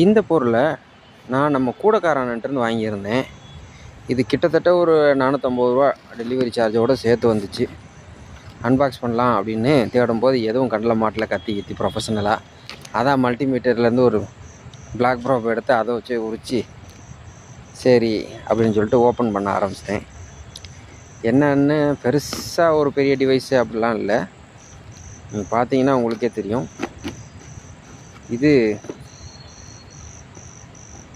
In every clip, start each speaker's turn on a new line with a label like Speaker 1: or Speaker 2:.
Speaker 1: இந்த பொருளை நான் நம்ம கூடக்காரன்கிட்டருந்து வாங்கியிருந்தேன். இது கிட்டத்தட்ட ஒரு 450 ரூபா டெலிவரி சார்ஜோடு சேர்த்து வந்துச்சு. அன்பாக்ஸ் பண்ணலாம் அப்படின்னு தேடும்போது எதுவும் கண்ணில் மாட்டல, கத்தி ப்ரொஃபஷனலாக. அதான் மல்டிமீட்டர்லேருந்து ஒரு பிளாக் ப்ராப் எடுத்து அதை வச்சு உரித்து சரி அப்படின்னு சொல்லிட்டு ஓப்பன் பண்ண ஆரம்பிச்சிட்டேன். என்னன்னு பெருசாக ஒரு பெரிய டிவைஸு அப்படிலாம் இல்லை. நீங்கள் பார்த்தீங்கன்னா உங்களுக்கே தெரியும். இது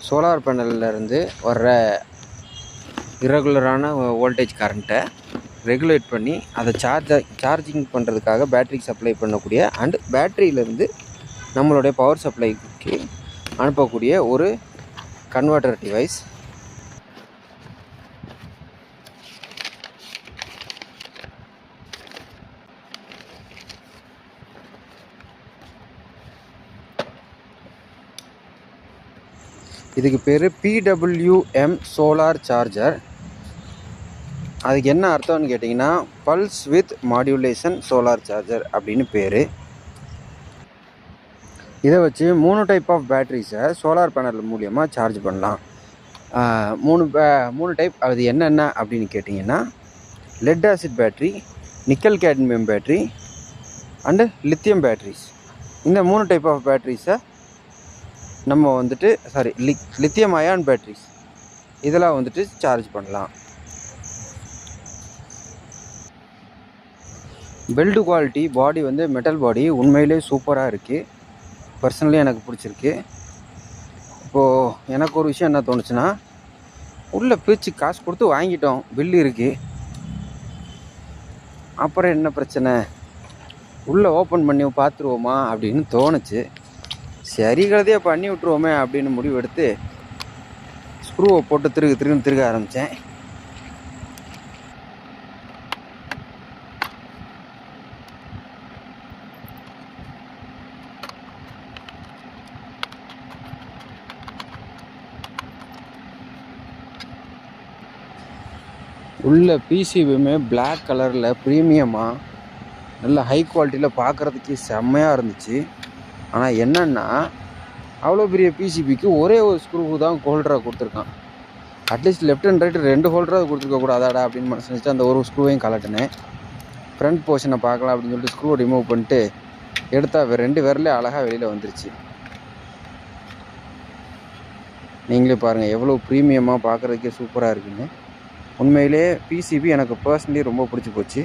Speaker 1: சோலார் பேனல்லேருந்து வர்ற இரெகுலரான வோல்டேஜ் கரண்ட்டை ரெகுலேட் பண்ணி அதை சார்ஜிங் பண்ணுறதுக்காக பேட்டரிக்கு சப்ளை பண்ணக்கூடிய அண்ட் பேட்டரியிலேருந்து நம்மளுடைய பவர் சப்ளைக்கு அனுப்பக்கூடிய ஒரு கன்வெர்ட்டர் டிவைஸ். இதுக்கு பேர் PWM சோலார் சார்ஜர். அதுக்கு என்ன அர்த்தம்னு கேட்டிங்கன்னா pulse with modulation solar charger அப்படின்னு பேர். இதை வச்சு 3 டைப் ஆஃப் பேட்ரிஸை சோலார் பேனல் மூலியமாக சார்ஜ் பண்ணலாம். 3 டைப். அது என்னென்ன அப்படின்னு கேட்டிங்கன்னா lead acid battery, nickel cadmium battery and lithium batteries. இந்த 3 டைப் ஆஃப் பேட்ரிஸை நம்ம வந்துட்டு லித்தியம் அயான் பேட்ரிஸ் இதெல்லாம் வந்துட்டு சார்ஜ் பண்ணலாம். பில்டு குவாலிட்டி பாடி வந்து மெட்டல் பாடி உண்மையிலே சூப்பராக இருக்குது. பர்சனலி எனக்கு பிடிச்சிருக்கு. இப்போது எனக்கு ஒரு விஷயம் என்ன தோணுச்சுன்னா, உள்ளே பிரித்து காசு கொடுத்து வாங்கிட்டோம், பில்லு இருக்குது, அப்புறம் என்ன பிரச்சனை, உள்ளே ஓப்பன் பண்ணி பார்த்துருவோமா அப்படின்னு தோணுச்சு. சரி கழுதையாக பண்ணி விட்ருவோமே அப்படின்னு முடிவு எடுத்து ஸ்க்ரூவை போட்டு திருக ஆரம்பித்தேன். உள்ள பிசிபியுமே பிளாக் கலரில் ப்ரீமியமாக நல்ல ஹை குவாலிட்டியில் பார்க்குறதுக்கு செம்மையாக இருந்துச்சு. ஆனால் என்னென்னா அவ்வளோ பெரிய பிசிபிக்கு ஒரே ஒரு ஸ்க்ரூ தான் ஹோல்டராக கொடுத்துருக்கான். அட்லீஸ்ட் லெஃப்ட் அண்ட் ரைட்டு 2 ஹோல்டராக கொடுத்துருக்க கூடாதாடா அப்படின்னு மனசு நினச்சிட்டு அந்த ஒரு ஸ்க்ரூவையும் கலட்டினேன். ஃப்ரண்ட் போர்ஷனை பார்க்கலாம் அப்படின்னு சொல்லிட்டு ஸ்க்ரூவை ரிமூவ் பண்ணிட்டு எடுத்தால் 2 விரலே அழகாக வெளியில் வந்துருச்சு. நீங்களே பாருங்கள் எவ்வளோ ப்ரீமியமாக பார்க்குறதுக்கே சூப்பராக இருக்குங்க. உண்மையிலே பிசிபி எனக்கு பர்சனலி ரொம்ப பிடிச்சி போச்சு.